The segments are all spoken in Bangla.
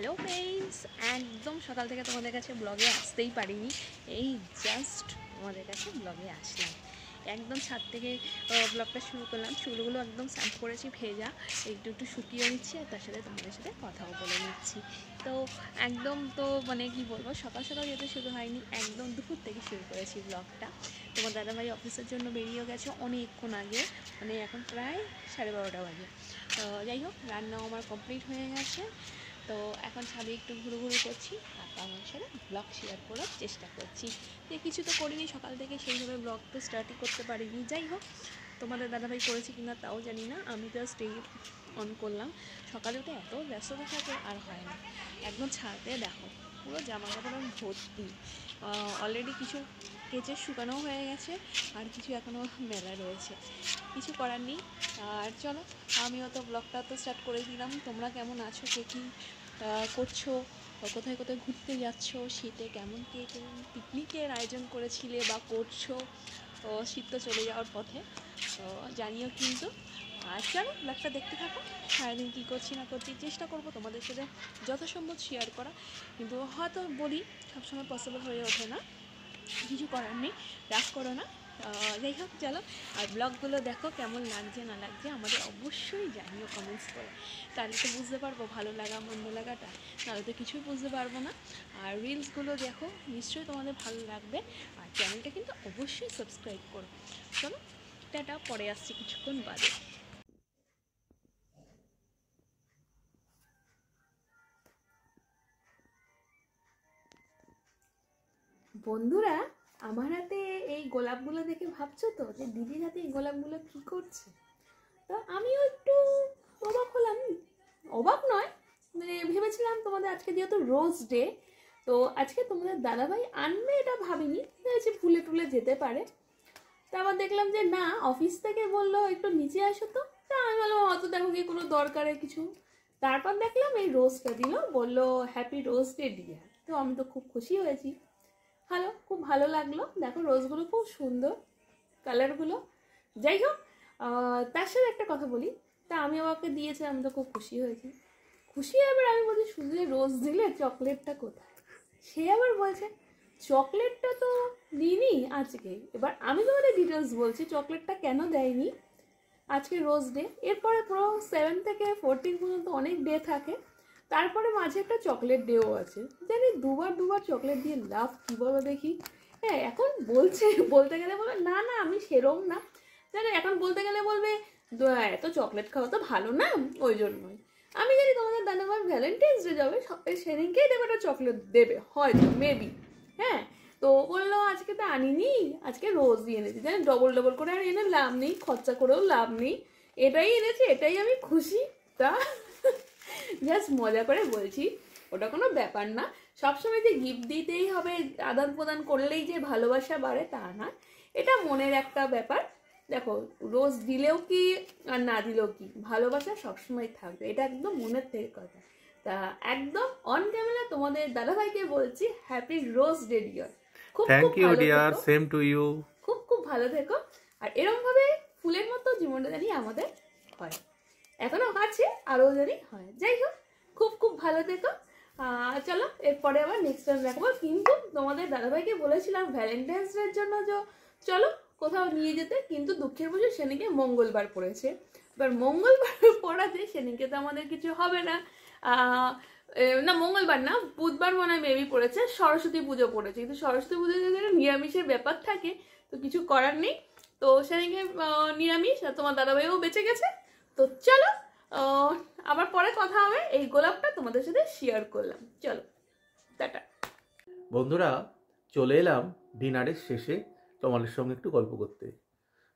হ্যালো ফ্রেন্ডস, একদম সকাল থেকে তোমাদের কাছে ব্লগে আসতেই পারিনি। এই জাস্ট তোমাদের কাছে ব্লগে আসলাম। একদম ছাদ থেকে ব্লগটা শুরু করলাম। চুলগুলো একদম স্যাম্প করেছি, ভেজা, একটু একটু শুকিয়ে নিচ্ছি, আর তার সাথে তোমাদের সাথে কথাও বলে নিচ্ছি। তো একদম তো মানে কি বলবো, সকাল সকাল যেতে শুরু হয়নি, একদম দুপুর থেকে শুরু করেছি ব্লগটা। তোমার দাদাভাই অফিসের জন্য বেরিয়ে গেছে অনেকক্ষণ আগে, মানে এখন প্রায় 12:30 বাজে। যাই হোক, রান্নাও আমার কমপ্লিট হয়ে গেছে। তো এখন ছাদে একটু ঘুরু করছি আর আমার সাথে ব্লগ শেয়ার করার চেষ্টা করছি। যে কিছু তো করিনি সকাল থেকে, সেইভাবে ব্লগ তো স্টার্টই করতে পারিনি। যাই হোক, তোমাদের দাদাভাই করেছি কিনা তাও জানি না, আমি জাস্ট এই অন করলাম। সকালে উঠে এত ব্যস্ততা থাকে আর হয় না। একদম ছাদে দেখো পুরো জামা কাপড় ভর্তি। অলরেডি কিছু কেচে শুকানো হয়ে গেছে, আর কিছু এখনও মেলা রয়েছে। কিছু করার নেই। আর চলো, আমিও তো ব্লগটা তো স্টার্ট করে দিলাম। তোমরা কেমন আছো, কে কী করছো, কোথায় কোথায় ঘুরতে যাচ্ছ, শীতে কেমন কে পিকনিকের আয়োজন করেছিলে বা করছো, শীত তো চলে যাওয়ার পথে, তো জানিও কিন্তু। আর চলো ব্লগটা দেখতে থাকো। সারাদিন কী করছি না করছি চেষ্টা করবো তোমাদের সাথে যথাসম্ভব শেয়ার করা, কিন্তু হয়তো বলি সবসময় পসিবল হয়ে ওঠে না, কিছু করার নেই, রাগ করো না। যাই হোক চলো, আর ব্লগগুলো দেখো কেমন লাগছে না লাগছে আমাদের অবশ্যই জানিও কমেন্টস করে, তাহলে তো বুঝতে পারবো ভালো লাগা মন্দ লাগাটা, নাহলে তো কিছুই বুঝতে পারবো না। আর রিলসগুলো দেখো, নিশ্চয়ই তোমাদের ভালো লাগবে। আর চ্যানেলটা কিন্তু অবশ্যই সাবস্ক্রাইব করো। চলো টাটা, পরে আসছি কিছুক্ষণ বাদে। বন্ধুরা, আমার হাতে এই গোলাপগুলো দেখে ভাবছো তো যে দিদির হাতে এই গোলাপগুলো কী করছে? তো আমিও একটু অবাক হলাম। অবাক নয়, মানে ভেবেছিলাম তোমাদের আজকে যেহেতু রোজ ডে, তো আজকে তোমাদের দাদাভাই আনবে এটা ভাবিনি, ভেবেছি ভুলে টুলে যেতে পারে। তা আবার দেখলাম যে না, অফিস থেকে বললো একটু নিচে আসো। তো তা আমি বললাম অত দেখো কি কোনো দরকারে কিছু। তারপর দেখলাম এই রোজটা দিল, বললো হ্যাপি রোজ ডে ডিয়ার। তো আমি তো খুব খুশি হয়েছি। হ্যালো, খুব ভালো লাগলো। দেখো রোজগুলো খুব সুন্দর কালারগুলো। যাই হোক, তার সাথে একটা কথা বলি, তা আমি আমাকে দিয়েছে, আমি তো খুব খুশি হয়েছি। খুশি এবার আমি বলছি শুধু যে রোজ দিলে, চকলেটটা কোথায়? সে আবার বলছে চকলেটটা তো দিইনি আজকে। এবার আমি তোমাদের ডিটেলস বলছি চকলেটটা কেন দেয়নি। আজকে রোজ ডে, এরপরে পুরো 7 থেকে 14 পর্যন্ত অনেক ডে থাকে, তারপরে মাঝে একটা চকলেট ডেও আছে। জানি দুবার দুবার চকলেট দিয়ে লাভ কী বলো দেখি। হ্যাঁ, এখন বলছে, বলতে গেলে বলবে না না আমি সেরম না, জানো এখন বলতে গেলে বলবে এত চকলেট খাওয়া তো ভালো না, ওই জন্যই। আমি জানি তোমাদের দাদাভাই ভ্যালেন্টাইন্স ডে যাবে, সেদিনকেই দেবে একটা চকলেট দেবে হয়তো, মেবি। হ্যাঁ, তো বললো আজকে তো আনিনি, আজকে রোজ দিয়ে এনেছি। জানি ডবল ডবল করে আর এনে লাভ নেই, খরচা করেও লাভ নেই, এটাই এনেছি, এটাই আমি খুশি। তা জাস্ট মজা করে বলছি, ওটা কোনো ব্যাপার না। সবসময় যে গিফট দিতেই হবে, আদান প্রদান করলেই যে ভালোবাসা বাড়ে তা না, এটা মনের একটা ব্যাপার। দেখো, রোজ দিলেও কি আর না দিলেও কি, ভালোবাসা সবসময় থাকবে, এটা একদম মনের থেকে কথা। তা একদম অন ক্যামেরা তোমাদের দাদাভাইকে বলছি হ্যাপি রোজ ডে ডিয়ার। খুব খুব থ্যাংক ইউ ভালো ডিয়ার, থেকো, সেম টু ইউ। খুব খুব ভালো থেকো। আর এরকম ভাবে ফুলের মতো জীবনটা জানি আমাদের হয়, এখনো আছে, আরও জানি হয়। যাই হোক, খুব খুব ভালো থেকো। চলো এরপরে আবার নেক্সট টাইম রাখবো, কিন্তু তোমাদের দাদাভাইকে বলেছিলাম ভ্যালেন্টাইন্স ডের জন্য যে চলো কোথাও নিয়ে যেতে, কিন্তু দুঃখের বছর সেদিকে মঙ্গলবার পড়েছে। এবার মঙ্গলবার পড়াতে সেদিনকে তো আমাদের কিছু হবে না। না, মঙ্গলবার না, বুধবার মনে হয় মেবি পড়েছে, সরস্বতী পুজো পড়েছে, কিন্তু সরস্বতী পুজো যদি নিরামিষের ব্যাপার থাকে তো কিছু করার নেই। তো সেদিকে নিরামিষ, আর তোমার দাদাভাইও বেঁচে গেছে। তো চলো, আবার পরে কথা হবে। এই গোলাপটা তোমাদের সাথে শেয়ার করলাম। চলো টাটা। বন্ধুরা, চলে এলাম ডিনারের শেষে তোমাদের সঙ্গে একটু গল্প করতে।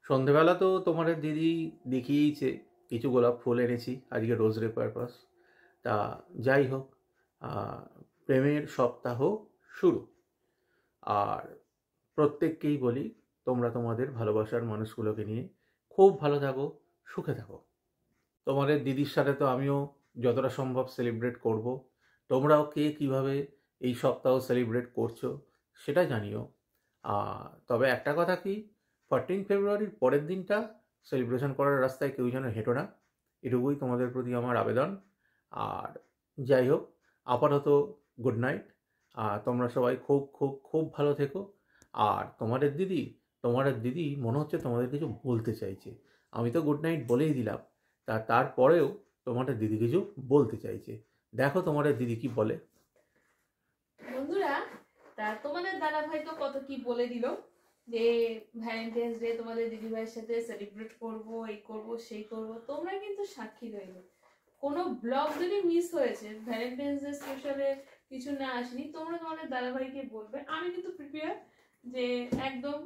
সন্ধেবেলা তো তোমাদের দিদি দেখিয়েইছে কিছু গোলাপ ফুল এনেছি আজকে রোজ ডে পারপাস। তা যাই হোক, প্রেমের সপ্তাহ শুরু। আর প্রত্যেককেই বলি, তোমরা তোমাদের ভালোবাসার মানুষগুলোকে নিয়ে খুব ভালো থাকো, সুখে থাকো। তোমাদের দিদির সাথে তো আমিও যতটা সম্ভব সেলিব্রেট করব। তোমরাও কে কীভাবে এই সপ্তাহ সেলিব্রেট করছো সেটা জানিও। তবে একটা কথা কি, 14 ফেব্রুয়ারির পরের দিনটা সেলিব্রেশন করার রাস্তায় কেউ যেন হেঁটো না, এটুকুই তোমাদের প্রতি আমার আবেদন। আর যাই হোক, আপাতত গুড নাইট। আর তোমরা সবাই খুব খুব খুব ভালো থেকো। আর তোমাদের দিদি মনে হচ্ছে তোমাদের কিছু বলতে চাইছে। আমি তো গুড নাইট বলেই দিলাম, তারপরেও তোমাদের দিদি কিছু বলতে চাইছে। দেখো তোমাদের দিদি কি বলে। বন্ধুরা, তা তোমাদের দাদা ভাই তো কত কি বলে দিল যে ভ্যালেন্টাইন্স ডে তোমাদের দিদি ভাইয়ের সাথে সেলিব্রেট করব, এই করব সেই করব। তোমরা কিন্তু সাক্ষী রইলে, কোনো ব্লগ যদি মিস হয়েছে, ভ্যালেন্টাইন্স ডে স্পেশালে কিছু না আসেনি, তোমরা তোমাদের দাদা ভাইকে বলবে। আমি কিন্তু প্রিপেয়ার, যে একদম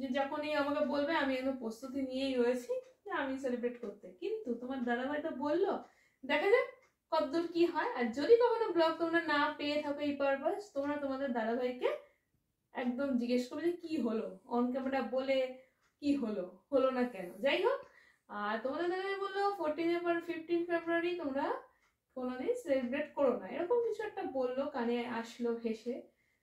যে যখনই আমাকে বলবে আমি একদম প্রস্তুতি নিয়েই রয়েছি যে আমি সেলিব্রেট করতে। কিন্তু তোমার দাদা ভাই তো বললো, দেখা যাক কতদূর কি হয়। আর যদি কখনো ব্লগ তোমরা না পেয়ে থাকো এই পারপাস, তোমরা তোমাদের দাদা ভাইকে একদম জিজ্ঞেস করবে যে কি হলো, অন ক্যামেরা বলে কি হলো, হলো না কেন, যাই হোক। আর তোমাদের দাদা ভাই বললো 15 ফেব্রুয়ারি তোমরা কোনোদিন সেলিব্রেট করো না, এরকম কিছু একটা বললো, কানে আসলো ভেসে,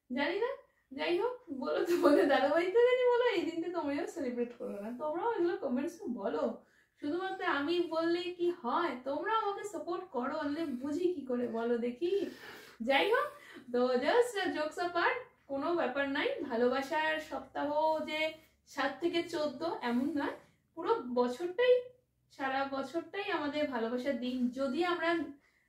জানি না। যাই হোক, বলো তোমাদের দাদা ভাইকে জানি বলো এই দিনটা তোমরাও সেলিব্রেট করো না। তোমরাও এগুলো কমেন্টসে বলো, শুধুমাত্র আমি বললেই কি হয়, তোমরা আমাকে সাপোর্ট করো, আনলে বুঝি কি করে বলো দেখি। যাই হোক, তো জাস্ট জোকস অ্যাপার্ট, কোনো ব্যাপার নাই। ভালোবাসার সপ্তাহ যে 7 থেকে 14 এমন নয়, পুরো বছরটাই, সারা বছরটাই আমাদের ভালোবাসার দিন। যদি আমরা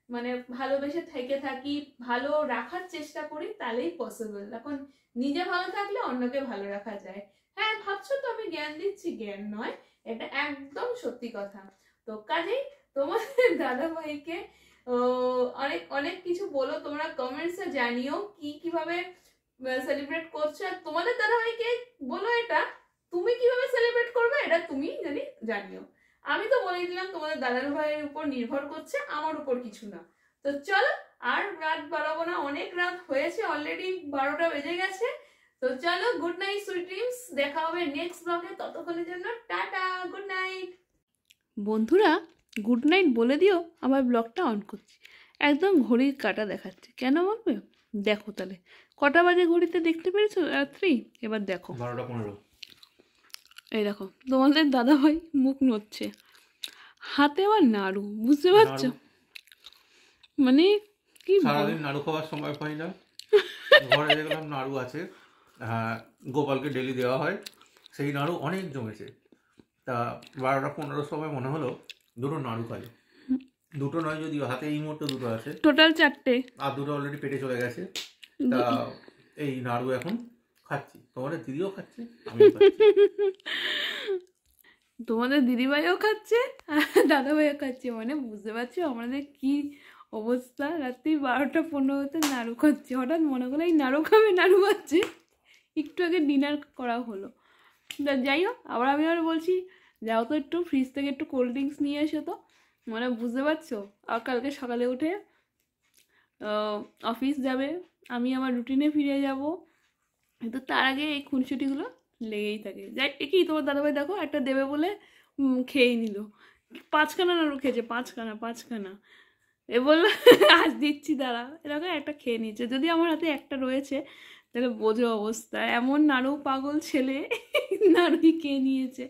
মানে ভালোবেসে থেকে থাকি, ভালো রাখার চেষ্টা করি, তাহলেই পসিবল। এখন নিজে ভালো থাকলে অন্যকে ভালো রাখা যায়। হ্যাঁ, ভাবছো তো আমি জ্ঞান দিচ্ছি, জ্ঞান নয়, এটা একদম সত্যি কথা। তো কাজেই তোমাদের দাদা ভাইকে অনেক অনেক কিছু বলো, তোমরা কমেন্টসে জানিও কিভাবে সেলিব্রেট করছো। আর তোমাদের দাদা ভাইকে বলো এটা তুমি কিভাবে সেলিব্রেট করবে, এটা তুমি জানিও। আমি তো বলে দিলাম তোমাদের দাদার ভাইয়ের উপর নির্ভর করছে, আমার উপর কিছু না। তো চলো, আর রাত বাড়াবো না, অনেক রাত হয়েছে, অলরেডি 12টা বেজে গেছে। তো চলো, গুড নাইট সুইট ড্রিমস, দেখা হবে নেক্সট ব্লগে, ততক্ষণের জন্য টাটা, গুড নাইট। বন্ধুরা, গুড নাইট বলে দিও, আমার ব্লগটা অন করছি। একদম ঘড়ির কাঁটা দেখাচ্ছে, কেন বলবে? দেখো তাহলে কটা বাজে ঘড়িতে, দেখতে পেরেছো রাত্রি? এবার দেখো 12টা 15। এই দেখো তোমাদের দাদা ভাই মুখ নড়ছে, হাতে আবার নাড়ু, বুঝতে পারছো? মানে কি সারাদিন নাড়ু খাওয়ার সময় পাই না, ঘরে দেখলাম নাড়ু আছে। গোপালকে ডেলি দেওয়া হয়, সেই নাড়ু অনেক জমেছে। তা 12টা 15 সময় মনে হলো দুটো নাড়ু খাই। দুটো নয় যদিও, হাতে এই মুহূর্তে দুটো আছে, টোটাল 4টে, আর দুটো অলরেডি পেটে চলে গেছে। তা এই নাড়ু এখন খাচ্ছি, তোমাদের দিদিও খাচ্ছে, আমিও খাচ্ছি। তোমাদের দিদিভাইও খাচ্ছে আর দাদা ভাইও খাচ্ছে, মানে বুঝতে পারছো আমাদের কি অবস্থা। রাত্রি 12টা 15 নাড়ু খাচ্ছে, হঠাৎ মনে করলো এই নাড়ু খাবে, নাড়ু খাচ্ছে। একটু আগে ডিনার করা হলো। যাই হোক, আমি বলছি যাও তো একটু ফ্রিজ থেকে একটু কোল্ড ড্রিঙ্কস নিয়ে এসো তো, মানে বুঝতে পারছো। আর কালকে সকালে উঠে অফিস যাবে, আমি আমার রুটিনে ফিরে যাব, কিন্তু তার আগে এই খুনসুটিগুলো লেগেই থাকে। যাই, কি তোমার দাদাভাই দেখো একটা দেবে বলে খেয়েই নিল, 5খানা নাড়ু খেয়েছে, 5খানা। এ বললো আজ দিচ্ছি দাঁড়া, এরকম একটা খেয়ে নিচ্ছে। যদি আমার হাতে একটা রয়েছে তাহলে বোঝো অবস্থা, এমন নাড়ু পাগল ছেলে, নাড়ুই খেয়ে নিয়েছে।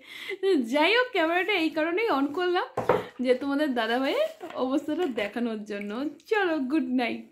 যাই হোক, ক্যামেরাটা এই কারণেই অন করলাম যে তোমাদের দাদাভাইয়ের অবস্থাটা দেখানোর জন্য। চলো, গুড নাইট।